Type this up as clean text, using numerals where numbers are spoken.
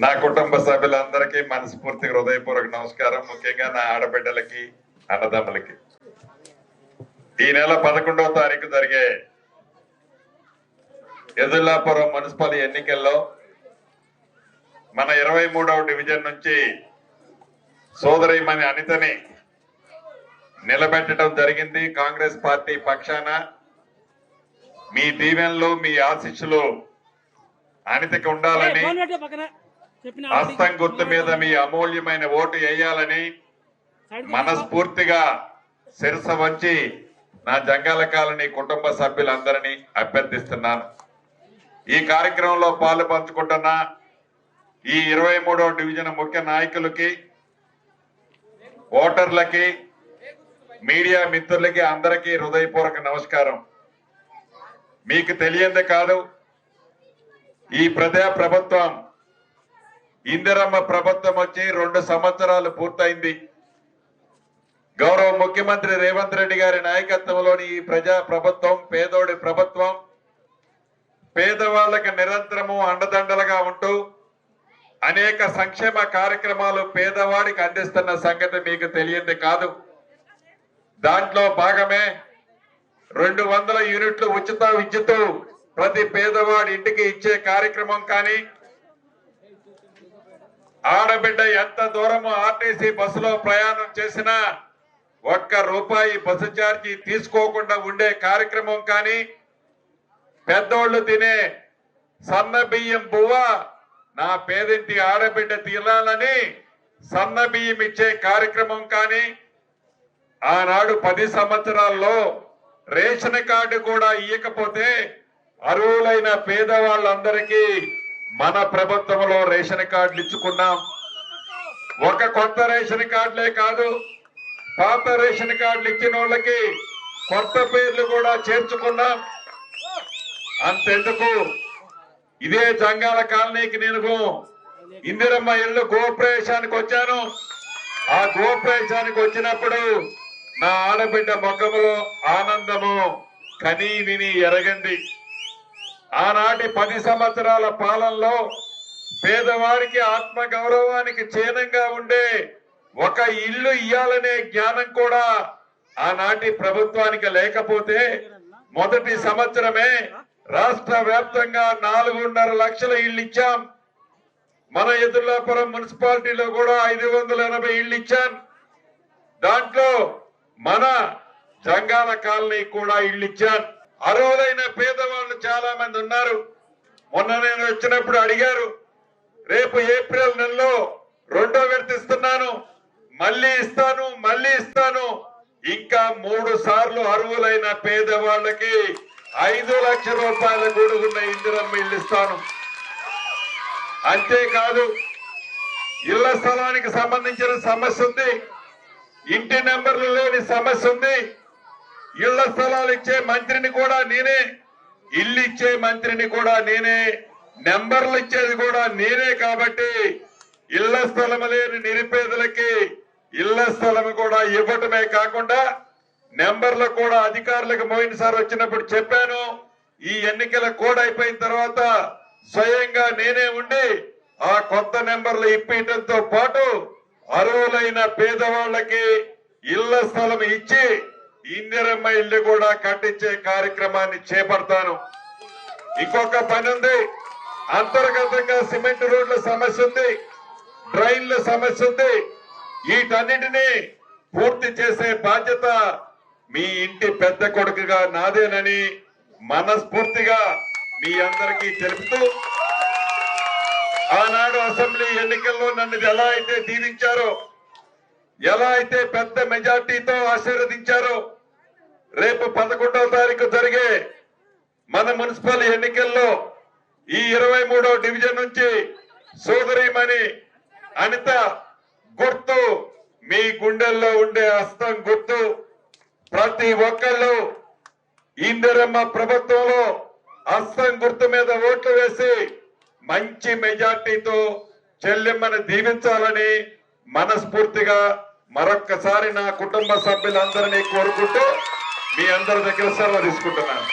నా కుటుంబ సభ్యులందరికీ మనస్ఫూర్తిగా హృదయపూర్వక నమస్కారం. ముఖ్యంగా నా ఆడబిడ్డలకి, అన్నదమ్ములకి. ఈ నెల 11వ తారీఖు జరిగే ఎదుల్లాపురం మున్సిపల్ ఎన్నికల్లో మన 23వ డివిజన్ నుంచి సోదరీమణి అనితని నిలబెట్టడం జరిగింది. కాంగ్రెస్ పార్టీ పక్షాన మీ దీవెనలు, మీ ఆశీస్సులు అనితకి ఉండాలని, హస్తం గుర్తు మీద మీ అమూల్యమైన ఓటు వేయాలని మనస్ఫూర్తిగా శిరస వంచి నా జంగాల కాలనీ కుటుంబ సభ్యులందరినీ అభ్యర్థిస్తున్నాను. ఈ కార్యక్రమంలో పాలు పంచుకుంటున్న ఈ 23వ డివిజన్ ముఖ్య నాయకులకి, ఓటర్లకి, మీడియా మిత్రులకి అందరికీ హృదయపూర్వక నమస్కారం. మీకు తెలియందే కాదు, ఈ ప్రజా ప్రభుత్వం ఇందిరమ్మ ప్రభుత్వం వచ్చి 2 సంవత్సరాలు పూర్తయింది. గౌరవ ముఖ్యమంత్రి రేవంత్ రెడ్డి గారి నాయకత్వంలోని ఈ ప్రజా ప్రభుత్వం పేదోడి ప్రభుత్వం. పేదవాళ్ళకి నిరంతరము అండదండలుగా ఉంటూ అనేక సంక్షేమ కార్యక్రమాలు పేదవాడికి అందిస్తున్న సంగతి మీకు తెలియంది కాదు. దాంట్లో భాగమే 200 యూనిట్లు ఉచిత విద్యుత్ ప్రతి పేదవాడి ఇంటికి ఇచ్చే కార్యక్రమం కానీ, ఆడబిడ్డ ఎంత దూరము ఆర్టీసీ బస్సులో ప్రయాణం చేసినా ₹1 బస్సు ఛార్జీ తీసుకోకుండా ఉండే కార్యక్రమం కానీ, పెద్దోళ్లు తినే సన్న బియ్యం బువ్వ నా పేదింటి ఆడబిడ్డ తినాలని సన్న బియ్యం ఇచ్చే కార్యక్రమం కానీ, ఆనాడు 10 సంవత్సరాల్లో రేషన్ కార్డు కూడా ఇయ్యకపోతే అర్హులైన పేదవాళ్ళందరికీ మన ప్రభుత్వంలో రేషన్ కార్డులు ఇచ్చుకున్నాం. ఒక కొత్త రేషన్ కార్డులే కాదు, పాత రేషన్ కార్డులు ఇచ్చిన వాళ్ళకి కొత్త పేర్లు కూడా చేర్చుకున్నాం. అంతెందుకు, ఇదే జంగాల కాలనీకి నేను ఇందిరమ్మ ఇల్లు గృహప్రవేశానికి వచ్చాను. ఆ గృహప్రవేశానికి వచ్చినప్పుడు నా ఆడబిడ్డ ముఖంలో ఆనందము కనీ విని ఎరగండి. ఆనాటి 10 సంవత్సరాల పాలనలో పేదవాడికి ఆత్మ గౌరవానికి చిహ్నంగా ఉండే ఒక ఇల్లు ఇయ్యాలనే జ్ఞానం కూడా ఆనాటి ప్రభుత్వానికి లేకపోతే మొదటి సంవత్సరమే రాష్ట్ర వ్యాప్తంగా 4.5 లక్షల ఇళ్లు ఇచ్చాం. మన ఎదుర్లాపురం మున్సిపాలిటీలో కూడా 580 ఇళ్లు ఇచ్చాం. దాంట్లో మన జంగాల కాలనీ కూడా ఇళ్లు ఇచ్చాం. అర్హులైన పేదవాళ్ళు చాలా మంది ఉన్నారు. మొన్న నేను వచ్చినప్పుడు అడిగారు, రేపు ఏప్రిల్ నెలలో 2వ విడత ఇస్తున్నాను, మళ్ళీ ఇస్తాను, ఇంకా 3 సార్లు అర్హులైన పేదవాళ్ళకి 5 లక్షల రూపాయల గొడుగున్న ఇందిరమ్మ ఇల్లు ఇస్తాను. అంతేకాదు, ఇళ్ల స్థలానికి సంబంధించిన సమస్య ఉంది, ఇంటి నెంబర్లు లేని సమస్య ఉంది. ఇళ్ల స్థలాలు ఇచ్చే మంత్రిని కూడా నేనే, ఇల్లు ఇచ్చే మంత్రిని కూడా నేనే, నెంబర్లు ఇచ్చేది కూడా నేనే. కాబట్టి ఇళ్ల స్థలం లేని నిరుపేదలకి ఇళ్ల స్థలం కూడా ఇవ్వటమే కాకుండా నెంబర్లు కూడా అధికారులకు పోయినసారి వచ్చినప్పుడు చెప్పాను. ఈ ఎన్నికల కోడ్ అయిపోయిన తర్వాత స్వయంగా నేనే ఉండి ఆ కొత్త నెంబర్లు ఇప్పించడంతో పాటు అర్హులైన పేదవాళ్ళకి ఇళ్ల స్థలం ఇచ్చి ఇందిరమ్మ ఇల్లు కూడా కట్టించే కార్యక్రమాన్ని చేపడతాను. ఇంకొక పని ఉంది, అంతర్గతంగా సిమెంట్ రోడ్ల సమస్య ఉంది, డ్రైన్ల సమస్య ఉంది. వీటన్నిటినీ పూర్తి చేసే బాధ్యత మీ ఇంటి పెద్ద కొడుకుగా నాదేనని మనస్ఫూర్తిగా మీ అందరికీ తెలుపుతూ, ఆనాడు అసెంబ్లీ ఎన్నికల్లో నన్ను ఎలా అయితే దీవించారో, ఎలా అయితే పెద్ద మెజార్టీతో ఆశీర్వదించారో, రేపు 11వ తారీఖు జరిగే మన మున్సిపల్ ఎన్నికల్లో ఈ 23వ డివిజన్ నుంచి సోదరీమణి అనిత గుర్తు మీ గుండెల్లో ఉండే హస్తం గుర్తు. ప్రతి ఒక్కళ్ళు ఇందిరమ్మ ప్రభుత్వంలో హస్తం గుర్తు మీద ఓట్లు వేసి మంచి మెజార్టీతో చెల్లెమ్మని దీవించాలని మనస్ఫూర్తిగా మరొక్కసారి నా కుటుంబ సభ్యులందరినీ కోరుకుంటూ మీ అందరి దగ్గర సెలవు తీసుకుంటున్నాను.